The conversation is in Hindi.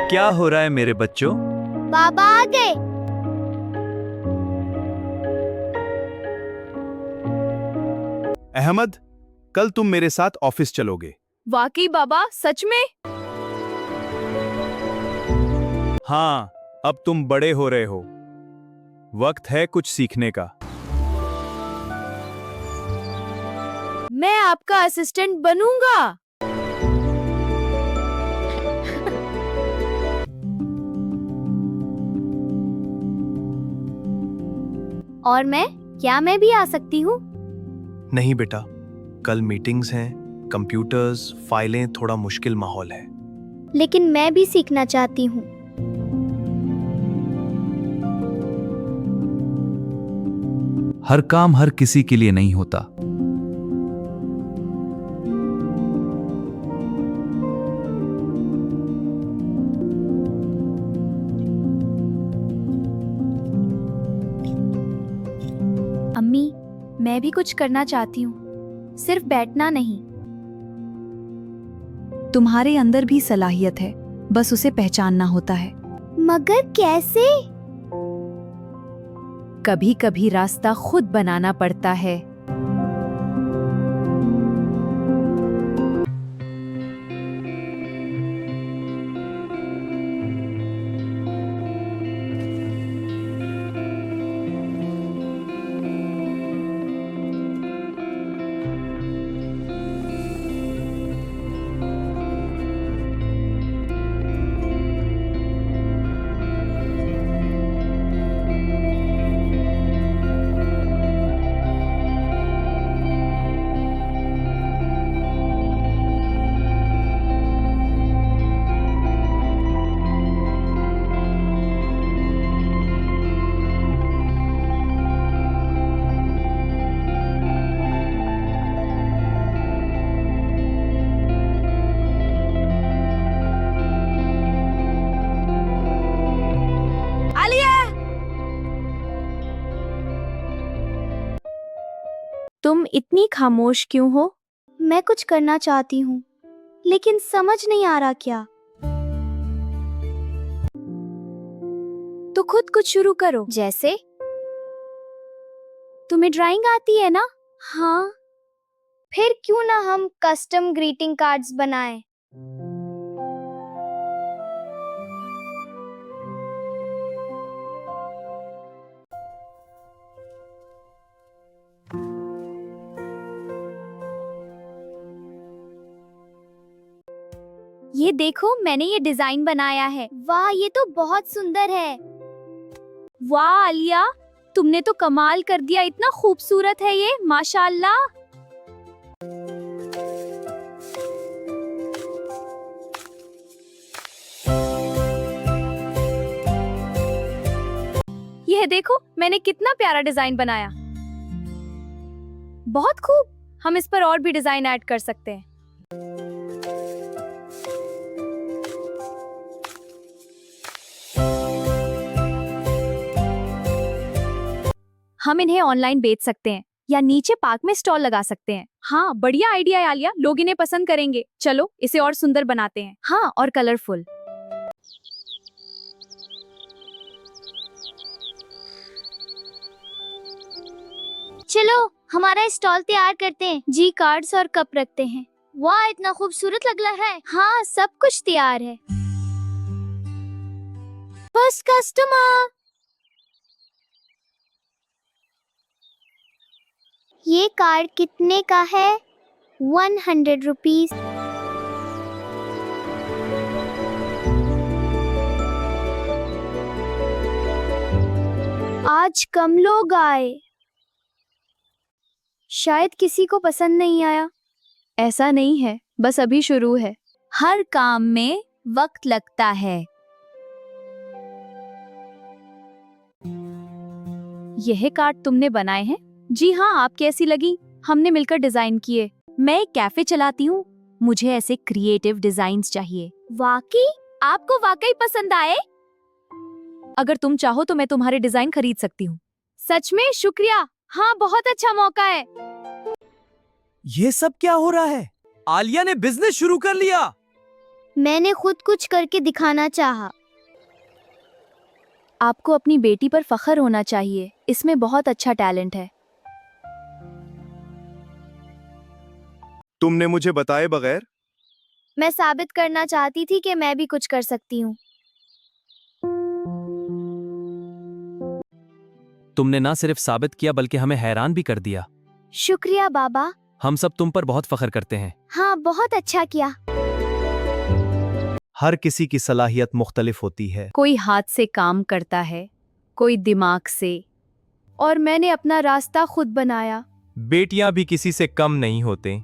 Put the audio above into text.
क्या हो रहा है मेरे बच्चों? बाबा आ गए। अहमद, कल तुम मेरे साथ ऑफिस चलोगे। वाकई बाबा, सच में? हाँ, अब तुम बड़े हो रहे हो। वक्त है कुछ सीखने का। मैं आपका असिस्टेंट बनूंगा। और क्या मैं भी आ सकती हूँ? नहीं बेटा, कल मीटिंग्स हैं, कंप्यूटर्स, फाइलें, थोड़ा मुश्किल माहौल है। लेकिन मैं भी सीखना चाहती हूँ। हर काम हर किसी के लिए नहीं होता। अम्मी, मैं भी कुछ करना चाहती हूँ, सिर्फ बैठना नहीं। तुम्हारे अंदर भी सलाहियत है, बस उसे पहचानना होता है। मगर कैसे? कभी कभी रास्ता खुद बनाना पड़ता है। तुम इतनी खामोश क्यों हो? मैं कुछ करना चाहती हूँ, लेकिन समझ नहीं आ रहा क्या। तो खुद कुछ शुरू करो। जैसे? तुम्हें ड्राइंग आती है ना? हाँ, फिर क्यों ना हम कस्टम ग्रीटिंग कार्ड्स बनाएं? ये देखो, मैंने ये डिजाइन बनाया है। वाह, ये तो बहुत सुंदर है। वाह आलिया, तुमने तो कमाल कर दिया। इतना खूबसूरत है ये, माशाल्लाह। यह देखो, मैंने कितना प्यारा डिजाइन बनाया। बहुत खूब। हम इस पर और भी डिजाइन ऐड कर सकते हैं। हम इन्हें ऑनलाइन बेच सकते हैं या नीचे पार्क में स्टॉल लगा सकते हैं। हाँ, बढ़िया आइडिया है आलिया, लोग इन्हें पसंद करेंगे। चलो इसे और सुंदर बनाते हैं। हाँ, और कलरफुल। चलो हमारा स्टॉल तैयार करते हैं। जी, कार्ड्स और कप रखते हैं। वाह, इतना खूबसूरत लग रहा है। हाँ, सब कुछ तैयार है। First customer. ये कार्ड कितने का है? 100 रुपीज। आज कम लोग आए, शायद किसी को पसंद नहीं आया। ऐसा नहीं है, बस अभी शुरू है। हर काम में वक्त लगता है। यह कार्ड तुमने बनाए हैं? जी हाँ, आप कैसी लगी? हमने मिलकर डिजाइन किए। मैं एक कैफे चलाती हूँ, मुझे ऐसे क्रिएटिव डिजाइन्स चाहिए। वाकई? आपको वाकई पसंद आए? अगर तुम चाहो तो मैं तुम्हारे डिजाइन खरीद सकती हूँ। सच में? शुक्रिया। हाँ, बहुत अच्छा मौका है। ये सब क्या हो रहा है? आलिया ने बिजनेस शुरू कर लिया। मैंने खुद कुछ करके दिखाना चाहा। आपको अपनी बेटी पर फख्र होना चाहिए, इसमें बहुत अच्छा टैलेंट है। तुमने मुझे बताए बगैर? मैं साबित करना चाहती थी कि मैं भी कुछ कर सकती हूँ। तुमने ना सिर्फ साबित किया बल्कि हमें हैरान भी कर दिया। शुक्रिया बाबा। हम सब तुम पर बहुत फख्र करते हैं। हाँ, बहुत अच्छा किया। हर किसी की सलाहियत मुख्तलिफ होती है। कोई हाथ से काम करता है, कोई दिमाग से, और मैंने अपना रास्ता खुद बनाया। बेटियां भी किसी से कम नहीं होते।